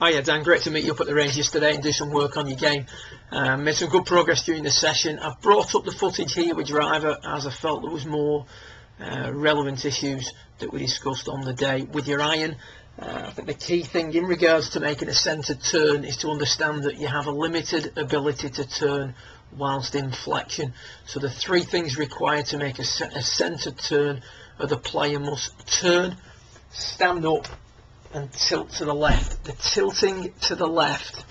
Hiya Dan, great to meet you up at the range yesterday and do some work on your game. Made some good progress during the session. I've brought up the footage here with driver as I felt there was more relevant issues that we discussed on the day. With your iron, I think the key thing in regards to making a centred turn is to understand that you have a limited ability to turn whilst in flexion. So the three things required to make a centred turn are: the player must turn, stand up and tilt to the left. The tilting to the left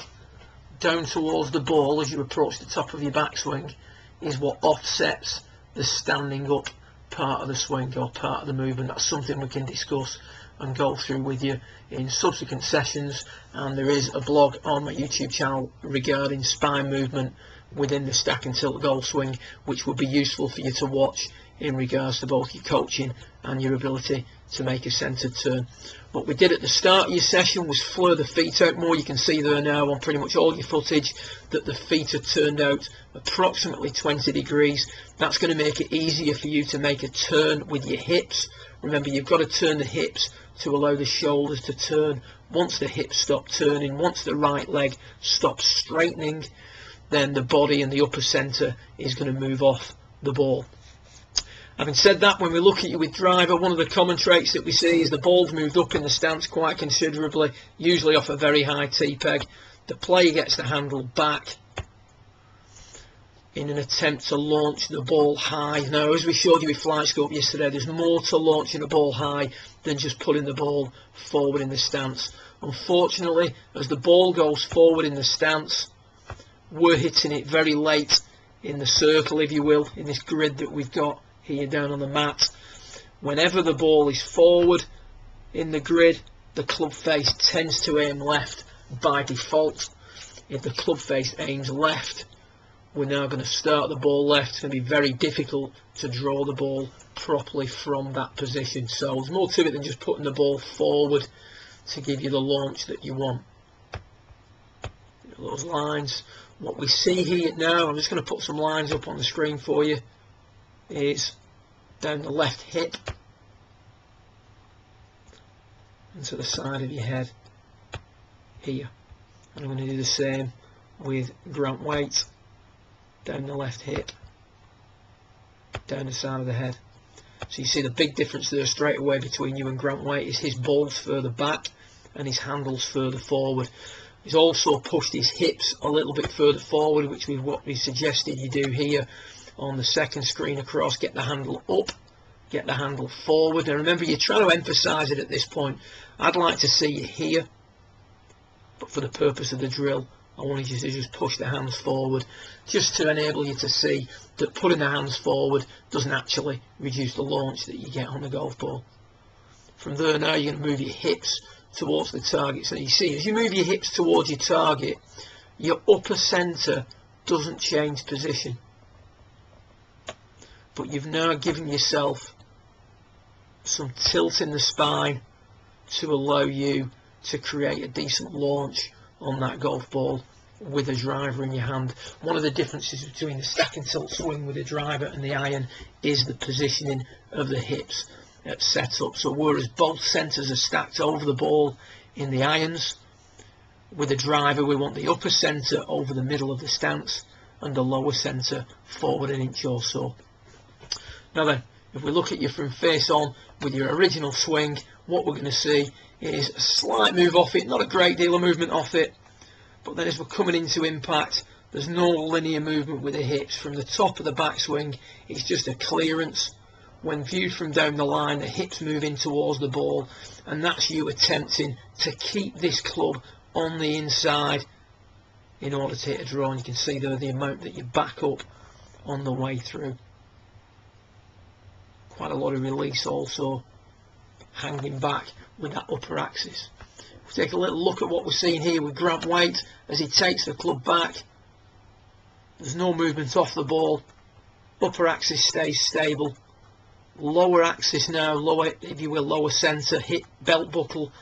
down towards the ball as you approach the top of your backswing is what offsets the standing up part of the swing or part of the movement. That's something we can discuss and go through with you in subsequent sessions, and there is a blog on my YouTube channel regarding spine movement within the stack and tilt golf swing, which would be useful for you to watch in regards to both your coaching and your ability to make a centred turn. What we did at the start of your session was flare the feet out more. You can see there now on pretty much all your footage that the feet are turned out approximately 20 degrees. That's going to make it easier for you to make a turn with your hips. Remember, you've got to turn the hips to allow the shoulders to turn. Once the hips stop turning, once the right leg stops straightening, then the body and the upper centre is going to move off the ball. Having said that, when we look at you with driver, one of the common traits that we see is the ball's moved up in the stance quite considerably, usually off a very high T-peg. The player gets the handle back in an attempt to launch the ball high. Now, as we showed you with Flight Scope yesterday, there's more to launching a ball high than just putting the ball forward in the stance. Unfortunately, as the ball goes forward in the stance, we're hitting it very late in the circle, if you will, in this grid that we've got here down on the mat. Whenever the ball is forward in the grid, the club face tends to aim left by default. If the club face aims left, we're now going to start the ball left. It's going to be very difficult to draw the ball properly from that position. So there's more to it than just putting the ball forward to give you the launch that you want. Those lines, what we see here now, I'm just going to put some lines up on the screen for you, is down the left hip and to the side of your head here. And I'm going to do the same with Grant Waite, down the left hip, down the side of the head. So you see the big difference there straight away between you and Grant Waite is his ball's further back and his handle's further forward. He's also pushed his hips a little bit further forward, which is what we suggested you do here on the second screen across. Get the handle up, get the handle forward. And remember, you're trying to emphasise it at this point. I'd like to see you here, but for the purpose of the drill, I wanted you to just push the hands forward, just to enable you to see that putting the hands forward doesn't actually reduce the launch that you get on the golf ball. From there now, you're going to move your hips towards the target. So you see, as you move your hips towards your target, your upper centre doesn't change position, but you've now given yourself some tilt in the spine to allow you to create a decent launch on that golf ball with a driver in your hand. One of the differences between the stack and tilt swing with the driver and the iron is the positioning of the hips at setup. So whereas both centres are stacked over the ball in the irons, with the driver we want the upper centre over the middle of the stance and the lower centre forward an inch or so. Now then, if we look at you from face on with your original swing, what we're going to see is a slight move off it, not a great deal of movement off it, but then as we're coming into impact, there's no linear movement with the hips. From the top of the backswing, it's just a clearance. When viewed from down the line, the hips move in towards the ball, and that's you attempting to keep this club on the inside in order to hit a draw. And you can see there the amount that you back up on the way through. Quite a lot of release also hanging back with that upper axis. If we take a little look at what we're seeing here with Grant Waite as he takes the club back, there's no movement off the ball. Upper axis stays stable. Lower axis now, lower, if you will, lower centre, hip belt buckle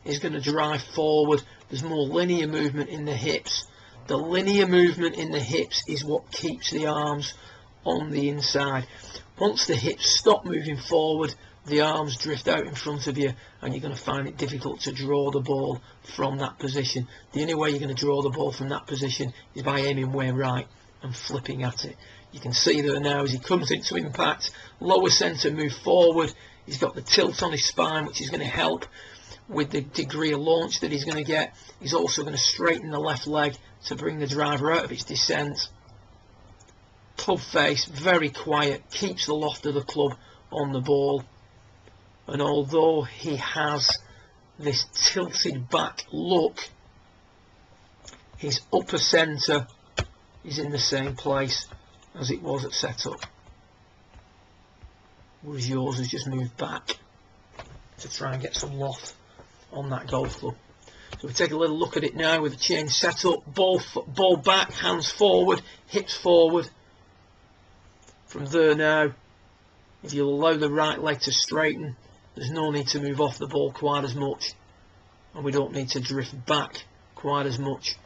is going to drive forward. There's more linear movement in the hips. The linear movement in the hips is what keeps the arms on the inside. Once the hips stop moving forward, the arms drift out in front of you, and you're going to find it difficult to draw the ball from that position. The only way you're going to draw the ball from that position is by aiming way right and flipping at it. You can see there now as he comes into impact, lower centre move forward. He's got the tilt on his spine, which is going to help with the degree of launch that he's going to get. He's also going to straighten the left leg to bring the driver out of its descent. Club face, very quiet, keeps the loft of the club on the ball. And although he has this tilted back look, his upper centre is in the same place as it was at setup, whereas yours has just moved back to try and get some loft on that golf club. So we take a little look at it now with a change setup. Ball back, hands forward, hips forward. From there now, if you allow the right leg to straighten, there's no need to move off the ball quite as much, and we don't need to drift back quite as much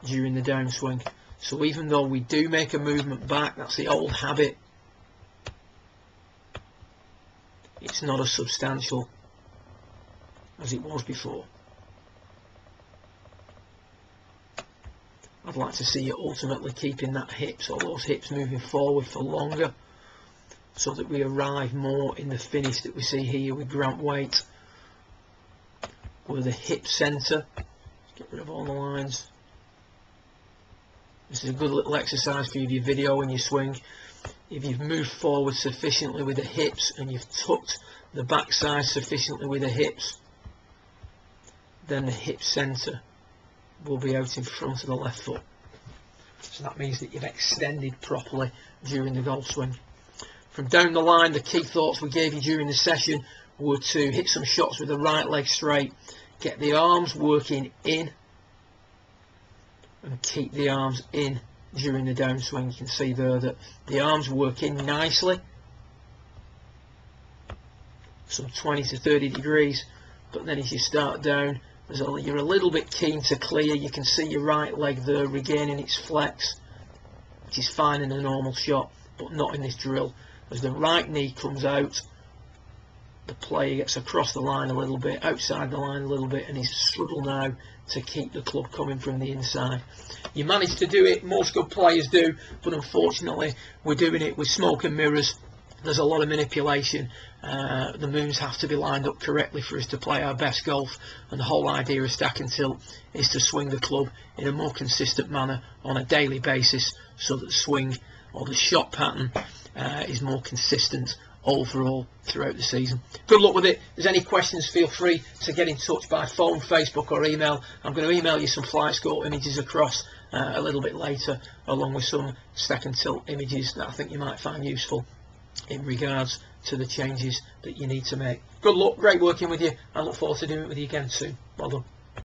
during the downswing. So even though we do make a movement back, that's the old habit, it's not as substantial as it was before. I'd like to see you ultimately keeping that hips, or those hips moving forward for longer, so that we arrive more in the finish that we see here with Grant Waite, where the hip centre, get rid of all the lines. This is a good little exercise for your video and your swing. If you've moved forward sufficiently with the hips and you've tucked the backside sufficiently with the hips, then the hip centre will be out in front of the left foot. So that means that you've extended properly during the golf swing. From down the line, the key thoughts we gave you during the session were to hit some shots with the right leg straight, get the arms working in, and keep the arms in during the downswing. You can see there that the arms work in nicely, some 20 to 30 degrees, but then as you start down, you're a little bit keen to clear. You can see your right leg there regaining its flex, which is fine in a normal shot, but not in this drill. As the right knee comes out, the player gets across the line a little bit, outside the line a little bit, and he's struggle now to keep the club coming from the inside. You manage to do it, most good players do, but unfortunately we're doing it with smoke and mirrors. There's a lot of manipulation. The moons have to be lined up correctly for us to play our best golf, and the whole idea of stack and tilt is to swing the club in a more consistent manner on a daily basis, so that the swing or the shot pattern is more consistent overall throughout the season. Good luck with it. If there's any questions, feel free to get in touch by phone, Facebook or email. I'm going to email you some flight score images across a little bit later, along with some stack and tilt images that I think you might find useful in regards to the changes that you need to make. Good luck, great working with you. I look forward to doing it with you again soon. Well done.